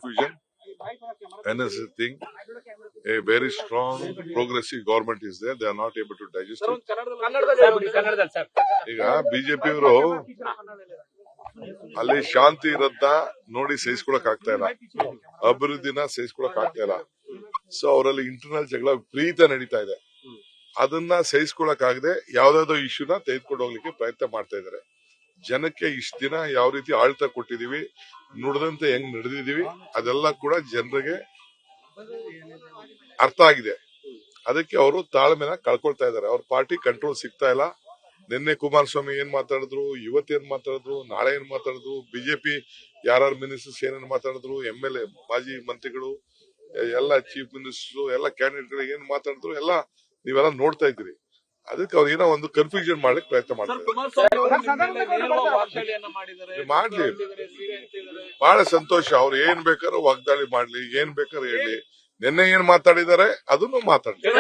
confusion. NSS thing, a very strong progressive government is there. They are not able to digest it. ಈಗ ಬಿಜೆಪಿಯವರು ಅಲ್ಲಿ ಶಾಂತಿ ಇರತ್ತ ನೋಡಿ ಸಹಿಸ್ಕೊಳಕ್ ಆಗ್ತಾ ಇಲ್ಲ, ಅಭಿವೃದ್ಧಿನ ಸಹಿಸ್ಕೊಳಕ್ ಆಗ್ತಾ ಇಲ್ಲ. ಸೊ ಅವರಲ್ಲಿ ಇಂಟರ್ನಲ್ ಜಗಳ ವಿಪರೀತ ನಡೀತಾ ಇದೆ. ಅದನ್ನ ಸಹಿಸ್ಕೊಳಕ್ ಆಗದೆ ಯಾವ್ದಾವ್ದೋ ಇಶ್ಯೂನ ತೆಗೆದುಕೊಂಡು ಹೋಗ್ಲಿಕ್ಕೆ ಪ್ರಯತ್ನ ಮಾಡ್ತಾ ಇದ್ದಾರೆ. ಜನಕ್ಕೆ ಇಷ್ಟ ದಿನ ಯಾವ ರೀತಿ ಆಳ್ತ ಕೊಟ್ಟಿದೀವಿ, ನುಡಿದಂತೆ ಹೆಂಗ್ ನಡೆದಿದೀವಿ, ಅದೆಲ್ಲ ಕೂಡ ಜನರಿಗೆ ಅರ್ಥ ಆಗಿದೆ. ಅದಕ್ಕೆ ಅವರು ತಾಳ್ಮೆನ ಕಳ್ಕೊಳ್ತಾ ಇದ್ದಾರೆ. ಅವ್ರ ಪಾರ್ಟಿ ಕಂಟ್ರೋಲ್ ಸಿಗ್ತಾ ಇಲ್ಲ. ನಿನ್ನೆ ಕುಮಾರಸ್ವಾಮಿ ಏನ್ ಮಾತಾಡಿದ್ರು, ಇವತ್ತೇನ್ ಮಾತಾಡಿದ್ರು, ನಾಳೆ ಏನ್ ಮಾತಾಡಿದ್ರು, ಬಿಜೆಪಿ ಯಾರು ಮಿನಿಸ್ಟರ್ಸ್ ಏನೇನ್ ಮಾತಾಡಿದ್ರು, MLA ಮಾಜಿ ಮಂತ್ರಿಗಳು ಎಲ್ಲ ಚೀಫ್ ಮಿನಿಸ್ಟರ್ ಎಲ್ಲ ಕ್ಯಾಂಡಿಡೇಟ್ಗಳು ಏನ್ ಮಾತಾಡಿದ್ರು ಎಲ್ಲ ನೀವೆಲ್ಲ ನೋಡ್ತಾ ಇದ್ದೀರಿ. ಅದಕ್ಕೆ ಅವ್ರು ಏನೋ ಒಂದು ಕನ್ಫ್ಯೂಷನ್ ಮಾಡ್ಲಿಕ್ಕೆ ಪ್ರಯತ್ನ ಮಾಡ್ತಾರೆ. ಮಾಡ್ಲಿ, ಬಹಳ ಸಂತೋಷ. ಅವ್ರು ಏನ್ ಬೇಕಾದ್ರೂ ವಾಗ್ದಾಳಿ ಮಾಡ್ಲಿ, ಏನ್ ಬೇಕಾದ್ರೂ ಹೇಳಿ. ನಿನ್ನೆ ಏನ್ ಮಾತಾಡಿದ್ದಾರೆ ಅದನ್ನು ಮಾತಾಡ್ತಾರೆ.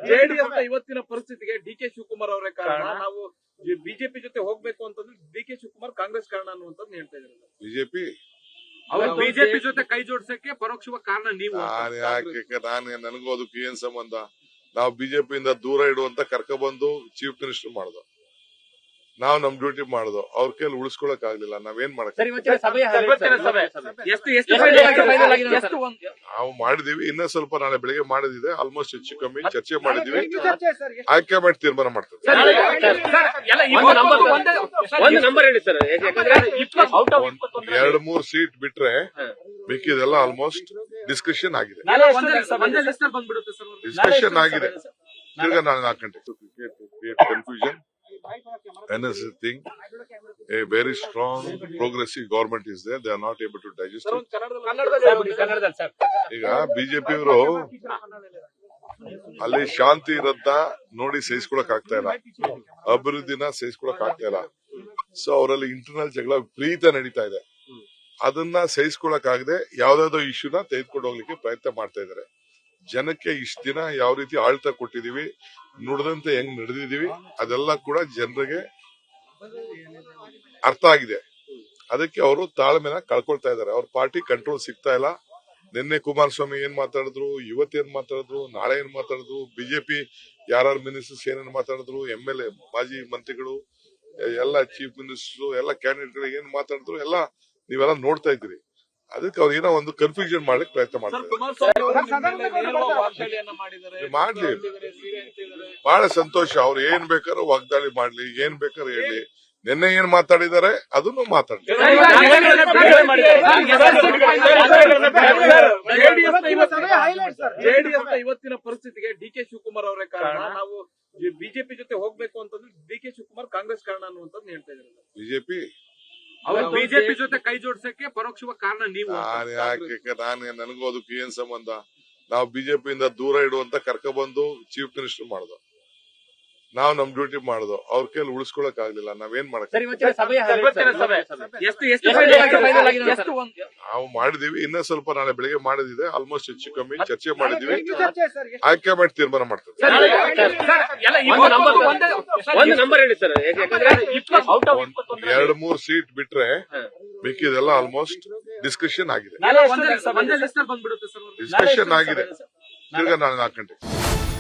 ಜೆಡಿಎಸ್ ಇವತ್ತಿನ ಪರಿಸ್ಥಿತಿಗೆ DK ಶಿವಕುಮಾರ್ ಅವರೇ ಕಾರಣ. ನಾವು ಬಿಜೆಪಿ ಜೊತೆ ಹೋಗ್ಬೇಕು ಅಂತಂದ್ರೆ DK ಶಿವಕುಮಾರ್ ಕಾಂಗ್ರೆಸ್ ಕಾರಣ ಅನ್ನುವಂಥದ್ದು ಹೇಳ್ತಾ ಇದ್ದಾರೆ. ಬಿಜೆಪಿ ಜೊತೆ ಕೈ ಜೋಡಿಸಕ್ಕೆ ಪರೋಕ್ಷವಾಗಿ ಕಾರಣ ನೀವು. ನನಗೂ ಅದಕ್ಕೆ ಏನ್ ಸಂಬಂಧ? ನಾವು ಬಿಜೆಪಿಯಿಂದ ದೂರ ಇಡುವಂತ ಕರ್ಕೊಬಂದು ಚೀಫ್ ಮಿನಿಸ್ಟರ್ ಮಾಡ್ದು, ನಾವು ನಮ್ ಡ್ಯೂಟಿ ಮಾಡ್ದು. ಅವ್ರ ಕೈಲಿ ಉಳಿಸ್ಕೊಳಕ್ ಆಗ್ಲಿಲ್ಲ, ನಾವೇನ್ ಮಾಡಕ್ ನಾವು ಮಾಡಿದೀವಿ. ಇನ್ನ ಸ್ವಲ್ಪ ನಾಳೆ ಬೆಳಿಗ್ಗೆ ಮಾಡಿದಿದೆ. ಆಲ್ಮೋಸ್ಟ್ ಹೆಚ್ಚು ಕಮ್ಮಿ ಚರ್ಚೆ ಮಾಡಿದೀವಿ. ಹೈಕಮಾಂಡ್ ತೀರ್ಮಾನ ಮಾಡ್ತಾರೆ. 2-3 ಸೀಟ್ ಬಿಟ್ರೆ ಮಿಕ್ಕಿದೆಲ್ಲ ಆಲ್ಮೋಸ್ಟ್ ಡಿಸ್ಕಷನ್ ಆಗಿದೆ. ಡಿಸ್ಕಷನ್ ಆಗಿದೆ. ತಿರ್ಗಾ ನಾನು 4 ಗಂಟೆ confusion. NSS thing, a very strong progressive government is there. They are not able to digest it. ಈಗ ಬಿಜೆಪಿಯವರು ಅಲ್ಲಿ ಶಾಂತಿ ಇರತ್ತ ನೋಡಿ ಸಹಿಸ್ಕೊಳಕ್ ಆಗ್ತಾ ಇಲ್ಲ, ಅಭಿವೃದ್ಧಿನ ಸಹಿಸ್ಕೊಳಕ್ ಆಗ್ತಾ ಇಲ್ಲ. ಸೊ ಅವರಲ್ಲಿ ಇಂಟರ್ನಲ್ ಜಗಳ ವಿಪರೀತ ನಡೀತಾ ಇದೆ. ಅದನ್ನ ಸಹಿಸ್ಕೊಳಕ್ ಆಗದೆ ಯಾವ್ದಾವ್ದೋ ಇಶ್ಯೂನ ತೆಗೆದುಕೊಂಡು ಹೋಗ್ಲಿಕ್ಕೆ ಪ್ರಯತ್ನ ಮಾಡ್ತಾ ಇದ್ದಾರೆ. ಜನಕ್ಕೆ ಇಷ್ಟ ದಿನ ಯಾವ ರೀತಿ ಆಳ್ತ ಕೊಟ್ಟಿದೀವಿ, ನುಡಿದಂತೆ ಹೆಂಗ್ ನಡೆದಿದೀವಿ, ಅದೆಲ್ಲ ಕೂಡ ಜನರಿಗೆ ಅರ್ಥ ಆಗಿದೆ. ಅದಕ್ಕೆ ಅವರು ತಾಳ್ಮೆನ ಕಳ್ಕೊಳ್ತಾ ಇದ್ದಾರೆ. ಅವ್ರ ಪಾರ್ಟಿ ಕಂಟ್ರೋಲ್ ಸಿಗ್ತಾ ಇಲ್ಲ. ನಿನ್ನೆ ಕುಮಾರಸ್ವಾಮಿ ಏನ್ ಮಾತಾಡಿದ್ರು, ಇವತ್ತೇನ್ ಮಾತಾಡಿದ್ರು, ನಾಳೆ ಏನ್ ಮಾತಾಡಿದ್ರು, ಬಿಜೆಪಿ ಯಾರು ಮಿನಿಸ್ಟರ್ಸ್ ಏನೇನ್ ಮಾತಾಡಿದ್ರು, MLA ಮಾಜಿ ಮಂತ್ರಿಗಳು ಎಲ್ಲ ಚೀಫ್ ಮಿನಿಸ್ಟರ್ ಎಲ್ಲ ಕ್ಯಾಂಡಿಡೇಟ್ಗಳು ಏನ್ ಮಾತಾಡಿದ್ರು ಎಲ್ಲ ನೀವೆಲ್ಲ ನೋಡ್ತಾ ಇದ್ದೀರಿ. ಅದಕ್ಕೆ ಅವ್ರು ಏನೋ ಒಂದು ಕನ್ಫ್ಯೂಷನ್ ಮಾಡ್ಲಿಕ್ಕೆ ಪ್ರಯತ್ನ ಮಾಡ್ತಾರೆ. ಮಾಡ್ಲಿ, ಬಹಳ ಸಂತೋಷ. ಅವ್ರು ಏನ್ ಬೇಕಾದ್ರೂ ವಾಗ್ದಾಳಿ ಮಾಡ್ಲಿ, ಏನ್ ಬೇಕಾದ್ರೂ ಹೇಳಿ. ನಿನ್ನೆ ಏನ್ ಮಾತಾಡಿದ್ದಾರೆ ಅದನ್ನು ಮಾತಾಡ್ತಾರೆ. ಜೆಡಿಎಸ್ ಇವತ್ತಿನ ಪರಿಸ್ಥಿತಿಗೆ DK ಶಿವಕುಮಾರ್ ಅವರೇ ಕಾರಣ. ನಾವು ಬಿಜೆಪಿ ಜೊತೆ ಹೋಗ್ಬೇಕು ಅಂತಂದ್ರೆ DK ಶಿವಕುಮಾರ್ ಕಾಂಗ್ರೆಸ್ ಕಾರಣ ಅನ್ನುವಂಥದ್ದು ಹೇಳ್ತಾ ಇದ್ದಾರೆ. ಬಿಜೆಪಿ ಜೊತೆ ಕೈ ಜೋಡಿಸಕ್ಕೆ ಪರೋಕ್ಷವಾಗಿ ಕಾರಣ ನೀವು. ನನಗೂ ಅದಕ್ಕೆ ಏನ್ ಸಂಬಂಧ? ನಾವು ಬಿಜೆಪಿಯಿಂದ ದೂರ ಇಡುವಂತ ಕರ್ಕೊಬಂದು ಚೀಫ್ ಮಿನಿಸ್ಟರ್ ಮಾಡ್ದು, ನಾವು ನಮ್ ಡ್ಯೂಟಿ ಮಾಡ್ದು. ಅವ್ರ ಕೈಲಿ ಉಳಿಸ್ಕೊಳಕ್ ಆಗ್ಲಿಲ್ಲ, ನಾವೇನ್ ಮಾಡಕ್ ನಾವು ಮಾಡಿದೀವಿ. ಇನ್ನ ಸ್ವಲ್ಪ ನಾಳೆ ಬೆಳಿಗ್ಗೆ ಮಾಡಿದಿದೆ. ಆಲ್ಮೋಸ್ಟ್ ಹೆಚ್ಚು ಕಮ್ಮಿ ಚರ್ಚೆ ಮಾಡಿದೀವಿ. ಹೈಕಮಾಂಡ್ ತೀರ್ಮಾನ ಮಾಡ್ತಾರೆ. 2-3 ಸೀಟ್ ಬಿಟ್ರೆ ಮಿಕ್ಕಿದೆಲ್ಲ ಆಲ್ಮೋಸ್ಟ್ ಡಿಸ್ಕಷನ್ ಆಗಿದೆ. ಡಿಸ್ಕಷನ್ ಆಗಿದೆ. ತಿರ್ಗಾ ನಾನು 4 ಗಂಟೆ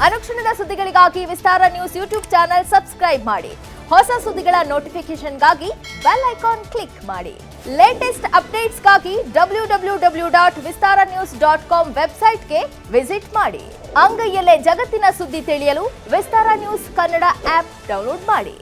ಅನುಕ್ಷಣದ ಸುದ್ದಿಗಳಿಗಾಗಿ ವಿಸ್ತಾರ ನ್ಯೂಸ್ ಯೂಟ್ಯೂಬ್ ಚಾನೆಲ್ ಸಬ್ಸ್ಕ್ರೈಬ್ ಮಾಡಿ. ಹೊಸ ಸುದ್ದಿಗಳ ನೋಟಿಫಿಕೇಶನ್ಗಾಗಿ ಬೆಲ್ ಐಕಾನ್ ಕ್ಲಿಕ್ ಮಾಡಿ. ಲೇಟೆಸ್ಟ್ ಅಪ್ಡೇಟ್ಸ್ಗಾಗಿ www.vistaranews.com ವೆಬ್ಸೈಟ್ಗೆ ವಿಸಿಟ್ ಮಾಡಿ. ಅಂಗೈಯಲ್ಲೇ ಜಗತ್ತಿನ ಸುದ್ದಿ ತಿಳಿಯಲು ವಿಸ್ತಾರ ನ್ಯೂಸ್ ಕನ್ನಡ ಆಪ್ ಡೌನ್ಲೋಡ್ ಮಾಡಿ.